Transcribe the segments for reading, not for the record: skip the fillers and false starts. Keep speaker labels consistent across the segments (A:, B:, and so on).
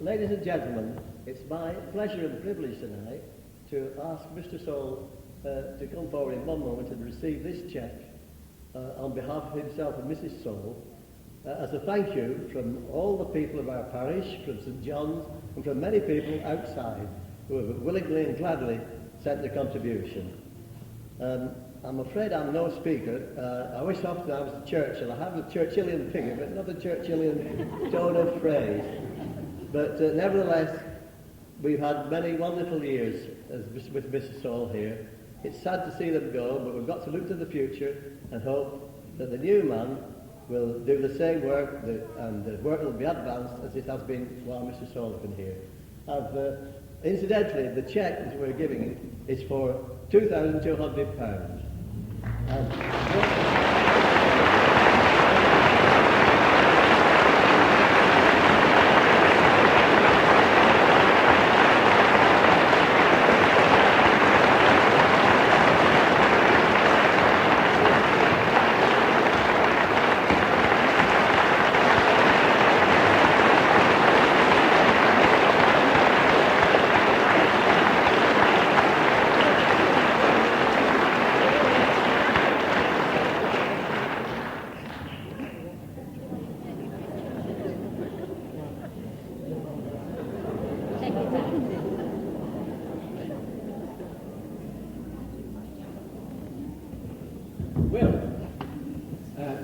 A: Ladies and gentlemen, it's my pleasure and privilege tonight to ask Mr. Sawle to come forward in one moment and receive this cheque on behalf of himself and Mrs. Sawle as a thank you from all the people of our parish, from St. John's, and from many people outside who have willingly and gladly sent their contribution. I'm afraid I'm no speaker. I wish often I was a Churchill. I have a Churchillian figure, but not a Churchillian tone of phrase. But nevertheless, we've had many wonderful years with Mrs. Sawle here. It's sad to see them go, but we've got to look to the future and hope that the new man will do the same work, and the work will be advanced as it has been while Mrs. Sawle has been here. Incidentally, the cheque that we're giving is for £2,200.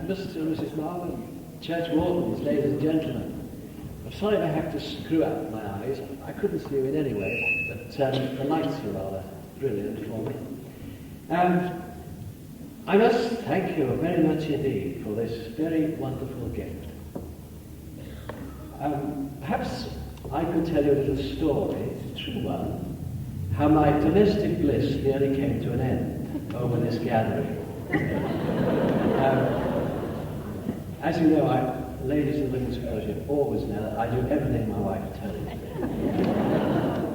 B: Mr. and Mrs. Marvin, church wardens, ladies and gentlemen, I'm sorry I have to screw up my eyes. I couldn't see you in any way, but the lights are rather brilliant for me. I must thank you very much indeed for this very wonderful gift. Perhaps I could tell you a little story, it's a true one, how my domestic bliss nearly came to an end over this gathering. As you know, ladies and ladies fellowship always know that I do everything my wife tells me.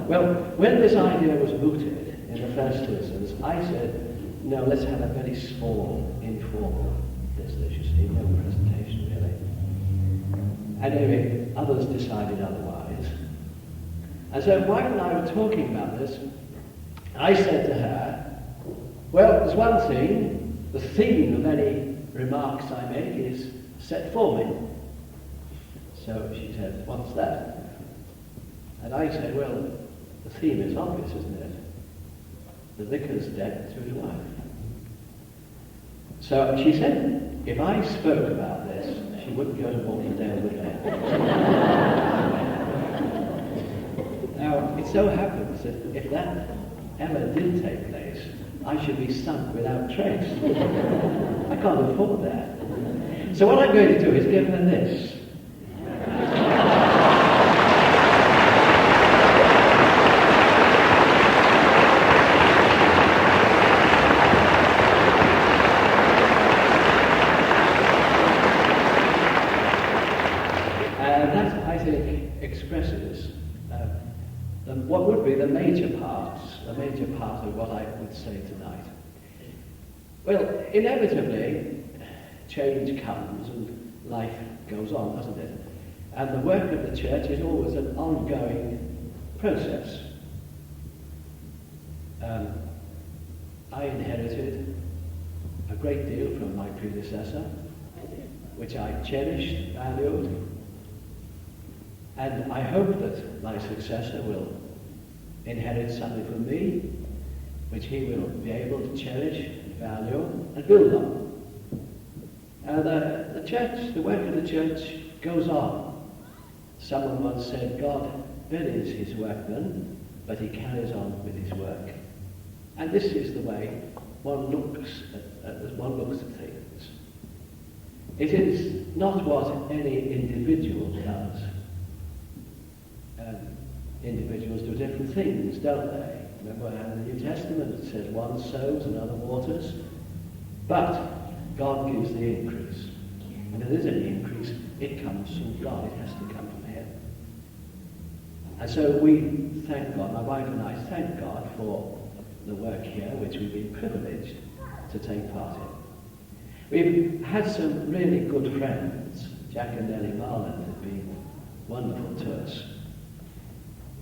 B: Well, when this idea was mooted in the first instance, I said, no, let's have a very small, informal business, you see, no presentation really. And anyway, others decided otherwise. And so wife and I were talking about this. I said to her, well, there's one thing, the theme of any remarks I make is set for me. So she said, what's that? And I said, well, the theme is obvious, isn't it? The vicar's debt to his wife. So she said, if I spoke about this, she wouldn't go to Walterdale with me. Now, it so happens that if that ever did take place, I should be sunk without trace. I can't afford that. So what I'm going to do is give her this. And that, I think, expresses what would be the major part of what I would say tonight. Well, inevitably, change comes and life goes on, doesn't it? And the work of the church is always an ongoing process. I inherited a great deal from my predecessor, which I cherished, valued, and I hope that my successor will inherit something from me, which he will be able to cherish, value, and build on. The church, the work of the church goes on. Someone once said, God buries his workman, but he carries on with his work. And this is the way one looks at things. It is not what any individual does. Individuals do different things, don't they? Remember in the New Testament it says one sows, another waters, but God gives the increase. And if there is any increase, it comes from God. It has to come from Him. And so we thank God, my wife and I thank God for the work here, which we've been privileged to take part in. We've had some really good friends. Jack and Nellie Marland have been wonderful to us.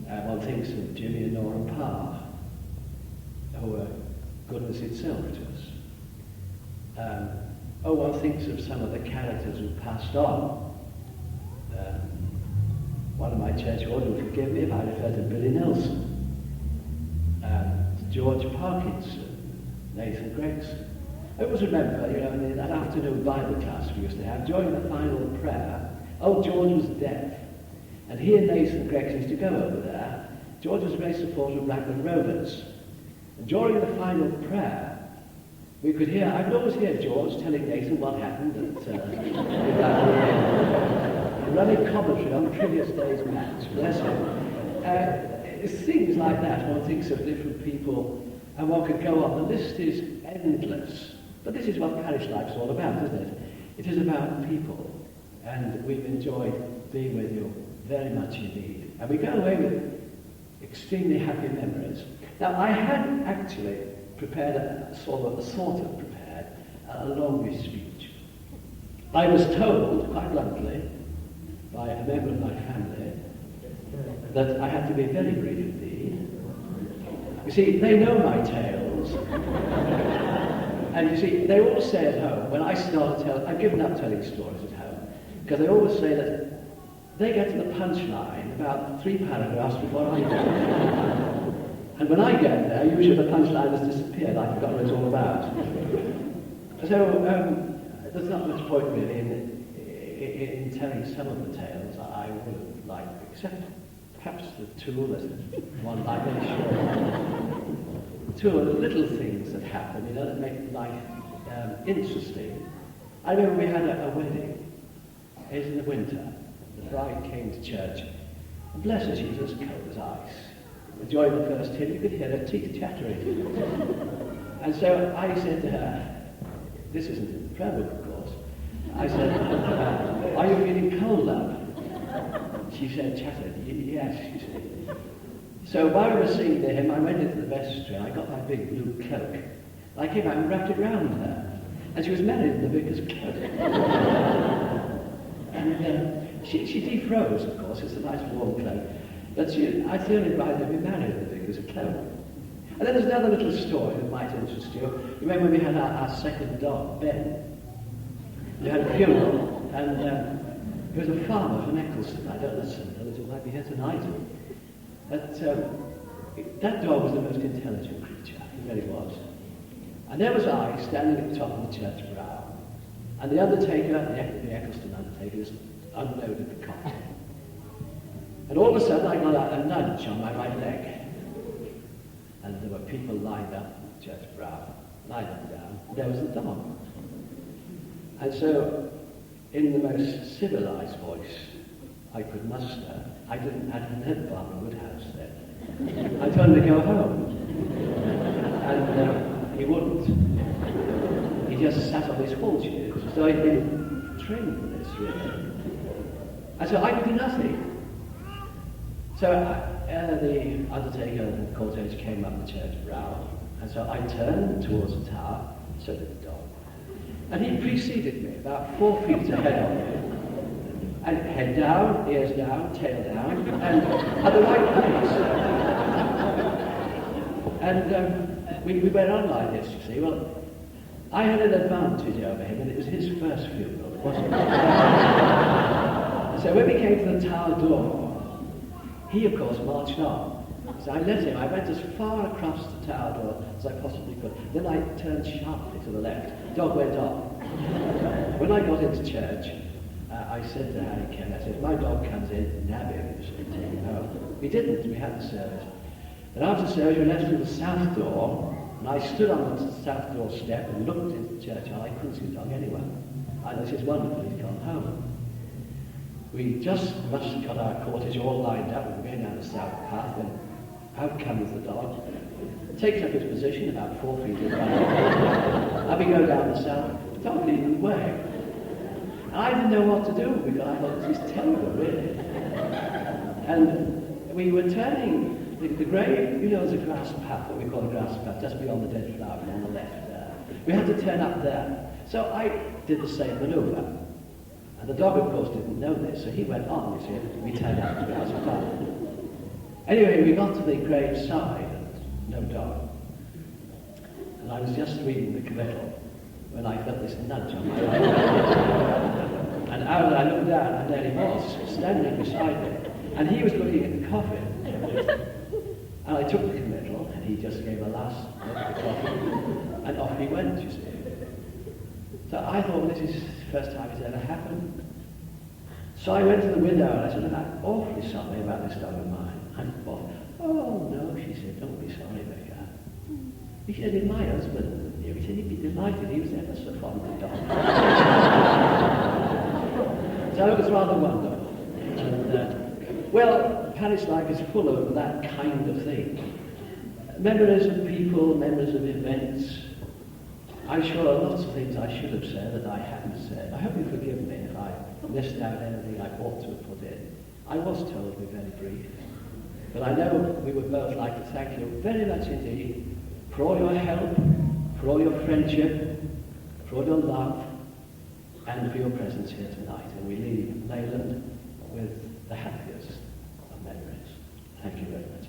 B: One thinks of Jimmy and Nora Parr, who were goodness itself to us. One thinks of some of the characters who passed on. One of my church orders would forgive me if I referred to Billy Nelson, George Parkinson, Nathan Gregson. I always remember, in that afternoon Bible class we used to have, during the final prayer, old George was deaf, and he and Nathan Gregson used to go over there. George was a great supporter of Blackburn Rovers. And during the final prayer, we could hear, I could always hear George telling Nathan what happened at running commentary on the previous day's match. Bless him. It's things like that. One thinks of different people, and one could go on. The list is endless. But this is what parish life's all about, isn't it? It is about people, and we've enjoyed being with you very much indeed. And we go away with extremely happy memories. Now, I had actually prepared a longer speech. I was told, quite bluntly, by a member of my family, that I had to be very brief indeed. You see, they know my tales. And you see, they all say at home, when I start telling, I've given up telling stories at home, because they always say that they get to the punchline about 3 paragraphs before I do. And when I get there, usually the punchline has disappeared. I've forgotten what it's all about. So there's not much point really in telling some of the tales I would like, except perhaps the two that one I mentioned. Two little things that happen, that make life interesting. I remember we had a wedding. It was in the winter. The bride came to church, and bless her, she was as cold as ice. During the first hymn, you could hear her teeth chattering. And so I said to her, this isn't in the prayer book, of course. I said, are you feeling cold, love? She said, chattered, yes, she said. So while we were singing the hymn, I went into the vestry, and I got my big blue cloak. And I came out and wrapped it round her. And she was married in the vicar's cloak. And she defroze, of course, it's a nice warm cloak. But I thoroughly advised her to be married in the vicar's cloak. And then there's another little story that might interest you. You remember when we had our second dog, Ben? We had a funeral, and he was a farmer from Eccleston. I don't know whether he might be here tonight. But that dog was the most intelligent creature, he really was. And there was I, standing at the top of the church brow, and the undertaker, the Eccleston undertaker, just unloaded the coffin. And all of a sudden I got a nudge on my right leg. And there were people lined up on the church brow. And I looked down, and there was the dog. And so, in the most civilized voice I could muster, I hadn't heard Barbara Woodhouse then. I told him to go home. And he wouldn't. He just sat on his haunches, so he'd been trained for this, really. And so I could do nothing. So the undertaker and the cortege came up the church brow, and so I turned towards the tower, so did the dog. And he preceded me, about 4 feet ahead of me. And head down, ears down, tail down, and at the right place. And we went on like this, you see. Well, I had an advantage over him, and it was his first funeral, wasn't it? So when we came to the tower door, he, of course, marched on. So I let him. I went as far across the tower door as I possibly could. Then I turned sharply to the left. Dog went off. When I got into church, I said to Harry Ken, I said, if my dog comes in, nab him, take him home. We didn't. We had the service. And after the service, we left through the south door, and I stood on the south door step and looked into the church, and I couldn't see the dog anywhere. And I said, wonderful, he's gone home. We just got our cortege all lined up. We were going down the south path, and out comes the dog. Takes up his position about 4 feet in front of us. And we go down the south. The dog leading the way. And I didn't know what to do because I thought this is terrible, really. And we were turning the grave. There's a grass path, what we call a grass path, just beyond the dead flower on the left there. We had to turn up there. So I did the same manoeuvre. And the dog, of course, didn't know this, so he went on, you see, we turned out to the house of God. Anyway, we got to the grave side, and no dog. And I was just reading the committal when I felt this nudge on my right. And out I looked down, and there he was, standing beside me. And he was looking at the coffin. And I took the committal, and he just gave a last look at the coffin, and off he went, you see. So I thought, well, this is the first time it's ever happened. So I went to the window, and I said, I'm awfully sorry about this dog of mine. And oh, no, she said, don't be sorry, Becca. He said, if my husband knew, he said, he'd be delighted, he was ever so fond of dogs. So it was rather wonderful. And, well, Paris life is full of that kind of thing. Memories of people, memories of events. I'm sure lots of things I should have said that I haven't said. I hope you forgive me if I missed out anything I ought to have put in. I was told to be very brief. But I know we would both like to thank you very much indeed for all your help, for all your friendship, for all your love, and for your presence here tonight. And we leave Leyland with the happiest of memories. Thank you very much.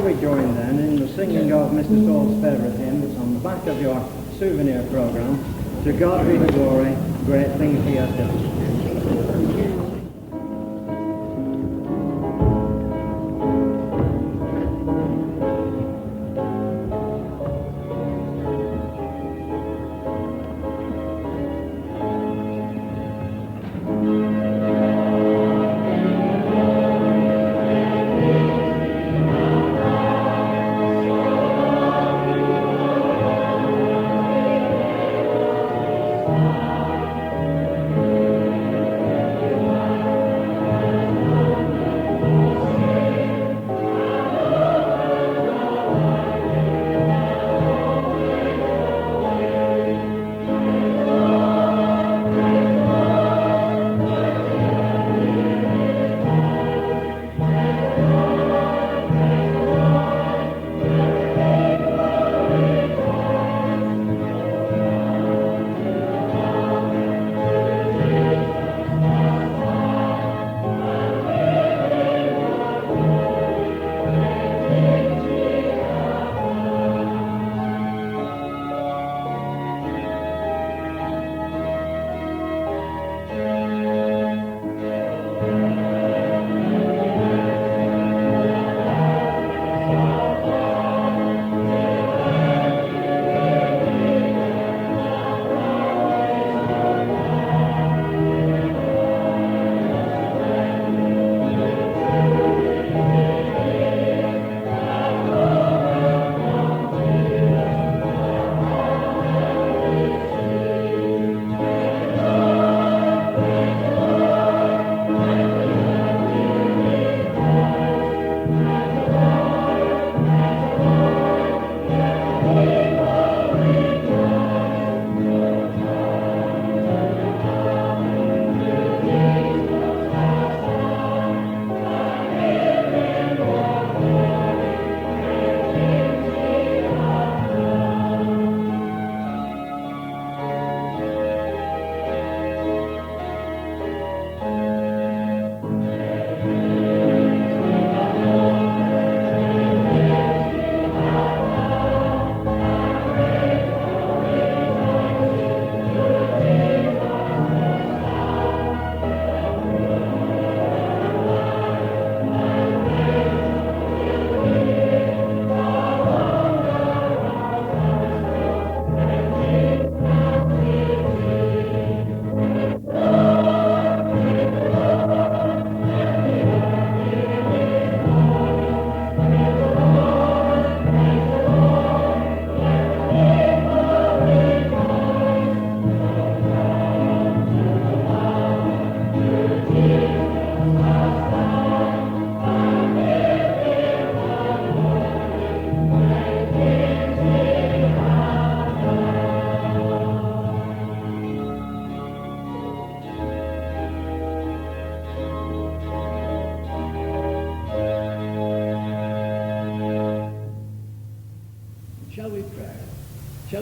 C: We join then in the singing of Mr. Sawle's favourite hymns on the back of your souvenir programme. To God be the glory, great things he has done.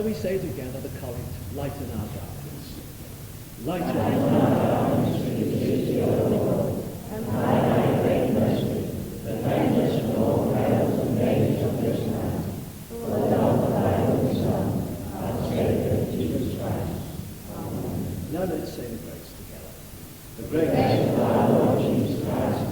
B: Shall we say together the collect, lighten our darkness? Lighten our darkness with the beauty of the Lord, and by thy great mercy, defend us from all perils and dangers of this night. For the love of thy only Son, our Saviour, Jesus Christ. Amen. Now let's say the grace together. The grace of our Lord Jesus Christ,